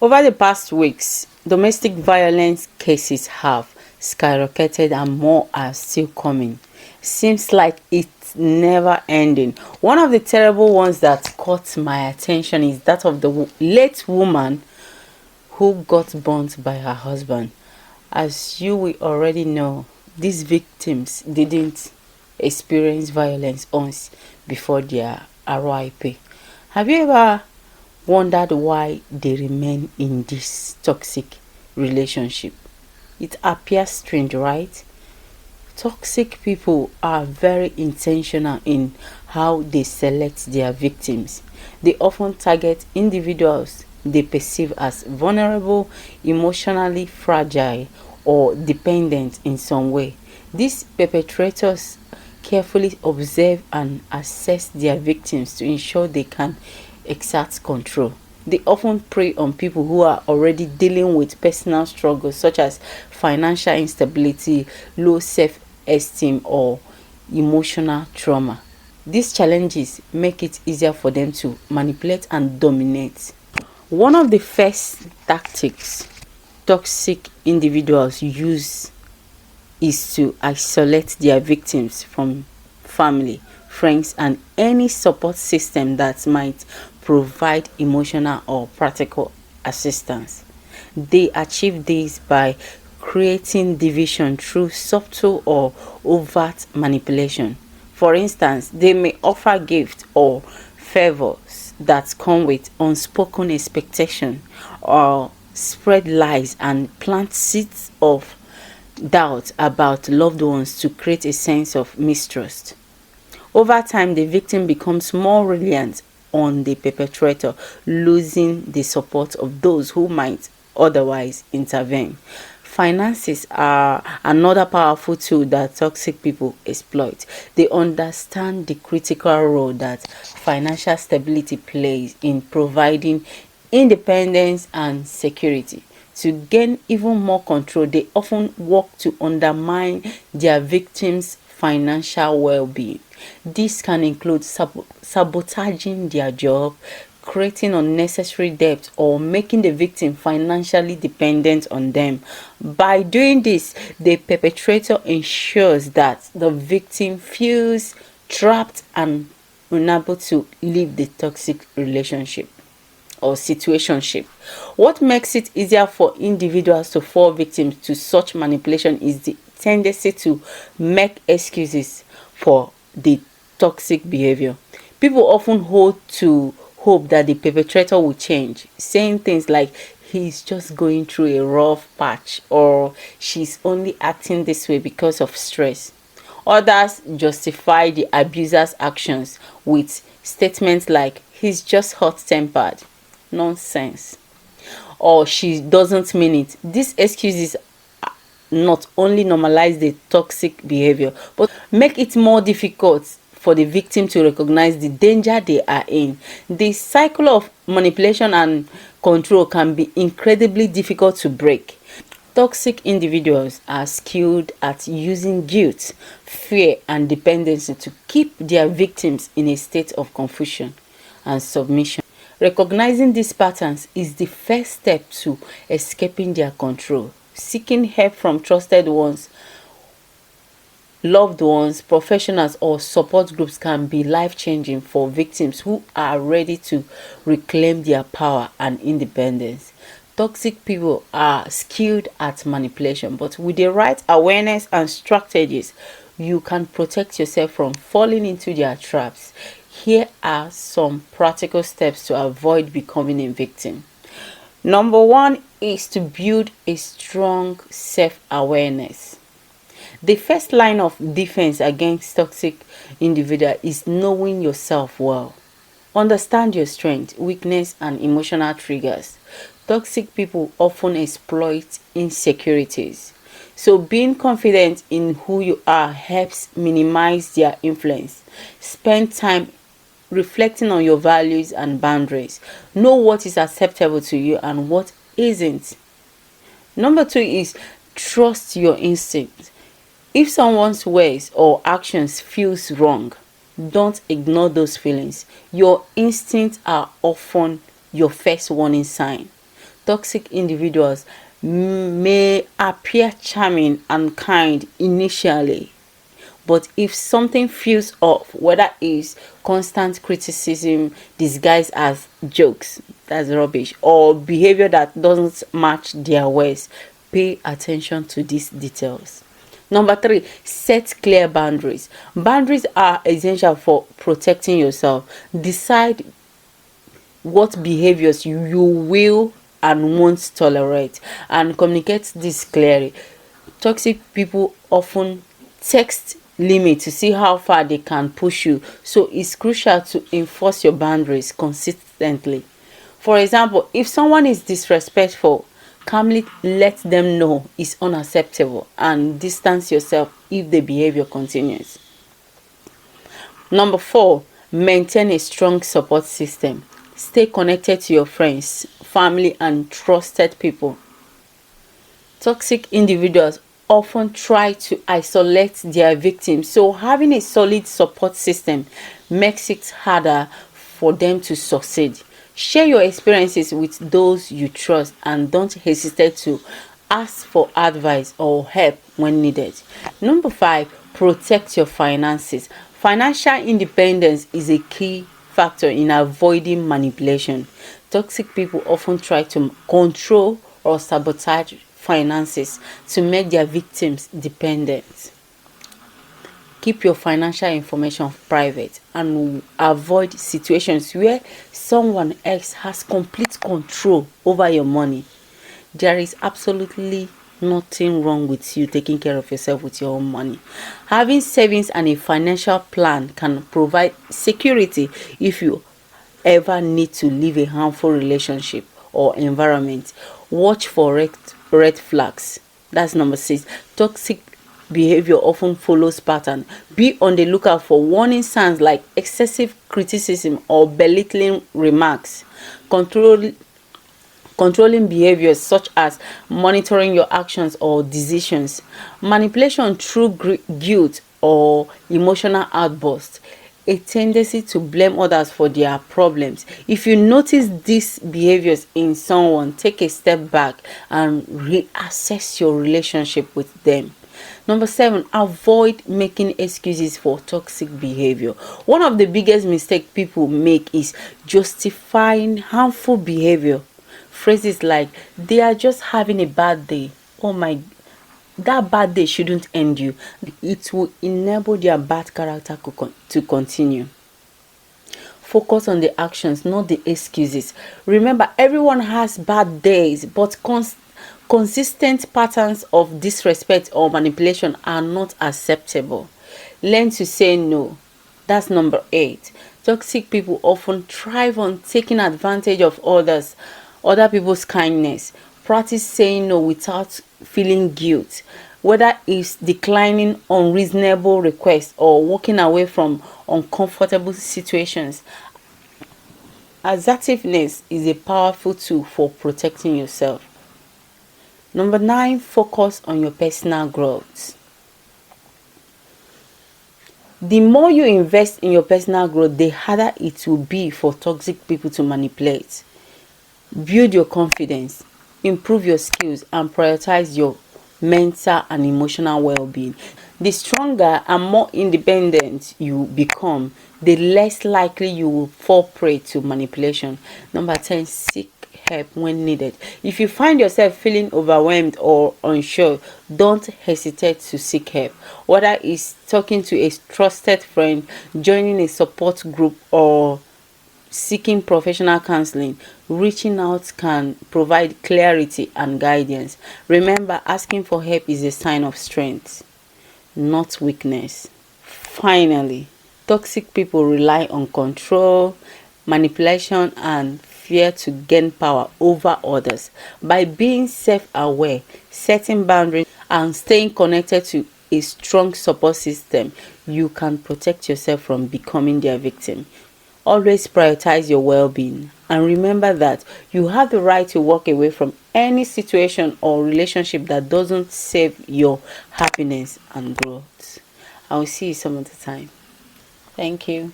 Over the past weeks, domestic violence cases have skyrocketed and more are still coming. Seems like it's never ending. One of the terrible ones that caught my attention is that of the late woman who got burnt by her husband. As you will already know, these victims didn't experience violence once before their RIP. Have you ever wondered why they remain in this toxic relationship? It appears strange, right? Toxic people are very intentional in how they select their victims. They often target individuals they perceive as vulnerable, emotionally fragile, or dependent in some way. These perpetrators carefully observe and assess their victims to ensure they can exert control. They often prey on people who are already dealing with personal struggles such as financial instability, low self esteem, or emotional trauma. These challenges make it easier for them to manipulate and dominate. One of the first tactics toxic individuals use is to isolate their victims from family, friends, and any support system that might provide emotional or practical assistance. They achieve this by creating division through subtle or overt manipulation. For instance, they may offer gifts or favors that come with unspoken expectation, or spread lies and plant seeds of doubt about loved ones to create a sense of mistrust. Over time, the victim becomes more reliant on the perpetrator, losing the support of those who might otherwise intervene. Finances are another powerful tool that toxic people exploit. They understand the critical role that financial stability plays in providing independence and security. To gain even more control, they often work to undermine their victims' financial well-being. This can include sabotaging their job, creating unnecessary debt, or making the victim financially dependent on them. By doing this, the perpetrator ensures that the victim feels trapped and unable to leave the toxic relationship or situationship. What makes it easier for individuals to fall victim to such manipulation is the tendency to make excuses for the toxic behavior. People often hold to hope that the perpetrator will change, saying things like he's just going through a rough patch or she's only acting this way because of stress. Others justify the abuser's actions with statements like he's just hot-tempered, nonsense, or she doesn't mean it. These excuses not only normalize the toxic behavior but make it more difficult for the victim to recognize the danger they are in. The cycle of manipulation and control can be incredibly difficult to break. Toxic individuals are skilled at using guilt, fear, and dependency to keep their victims in a state of confusion and submission. Recognizing these patterns is the first step to escaping their control. Seeking help from trusted ones, loved ones, professionals, or support groups can be life-changing for victims who are ready to reclaim their power and independence. Toxic people are skilled at manipulation, but with the right awareness and strategies, you can protect yourself from falling into their traps. Here are some practical steps to avoid becoming a victim. Number one is to build a strong self-awareness. The first line of defense against toxic individual is knowing yourself well. Understand your strengths, weakness, and emotional triggers. Toxic people often exploit insecurities. So being confident in who you are helps minimize their influence. Spend time reflecting on your values and boundaries. Know what is acceptable to you and what isn't. Number two is trust your instincts. If someone's words or actions feels wrong, don't ignore those feelings. Your instincts are often your first warning sign. Toxic individuals may appear charming and kind initially, but if something feels off, whether it's constant criticism disguised as jokes, that's rubbish, or behavior that doesn't match their words, pay attention to these details. Number 3, set clear boundaries. Boundaries are essential for protecting yourself. Decide what behaviors you will and won't tolerate, and communicate this clearly. Toxic people often text limit to see how far they can push you, so it's crucial to enforce your boundaries consistently. For example, if someone is disrespectful, calmly let them know it's unacceptable and distance yourself if the behavior continues. Number 4, maintain a strong support system. Stay connected to your friends, family, and trusted people. Toxic individuals often try to isolate their victims, so having a solid support system makes it harder for them to succeed. Share your experiences with those you trust and don't hesitate to ask for advice or help when needed. Number 5, protect your finances. Financial independence is a key factor in avoiding manipulation. Toxic people often try to control or sabotage finances to make their victims dependent. Keep your financial information private and avoid situations where someone else has complete control over your money. There is absolutely nothing wrong with you taking care of yourself with your own money. Having savings and a financial plan can provide security if you ever need to leave a harmful relationship or environment. Watch for red flags. That's number 6. Toxic behavior often follows pattern. Be on the lookout for warning signs like excessive criticism or belittling remarks. Controlling behaviors such as monitoring your actions or decisions. Manipulation through guilt or emotional outbursts. A tendency to blame others for their problems. If you notice these behaviors in someone, take a step back and reassess your relationship with them. Number 7, avoid making excuses for toxic behavior. One of the biggest mistakes people make is justifying harmful behavior. Phrases like, they are just having a bad day. Oh my, that bad day shouldn't end you. It will enable their bad character to continue. Focus on the actions, not the excuses. Remember, everyone has bad days, but consistent patterns of disrespect or manipulation are not acceptable. Learn to say no. That's number 8. Toxic people often thrive on taking advantage of other people's kindness. Practice saying no without feeling guilt, whether it's declining unreasonable requests or walking away from uncomfortable situations. Assertiveness is a powerful tool for protecting yourself. Number 9, focus on your personal growth. The more you invest in your personal growth, the harder it will be for toxic people to manipulate. Build your confidence, improve your skills, and prioritize your mental and emotional well-being. The stronger and more independent you become, the less likely you will fall prey to manipulation. Number 10, seek help when needed. If you find yourself feeling overwhelmed or unsure, don't hesitate to seek help. Whether it's talking to a trusted friend, joining a support group, or seeking professional counseling, reaching out can provide clarity and guidance. Remember, asking for help is a sign of strength, not weakness. Finally, toxic people rely on control, manipulation, and fear to gain power over others. By being self-aware, setting boundaries, and staying connected to a strong support system, you can protect yourself from becoming their victim. Always prioritize your well-being and remember that you have the right to walk away from any situation or relationship that doesn't serve your happiness and growth. I will see you some other time. Thank you.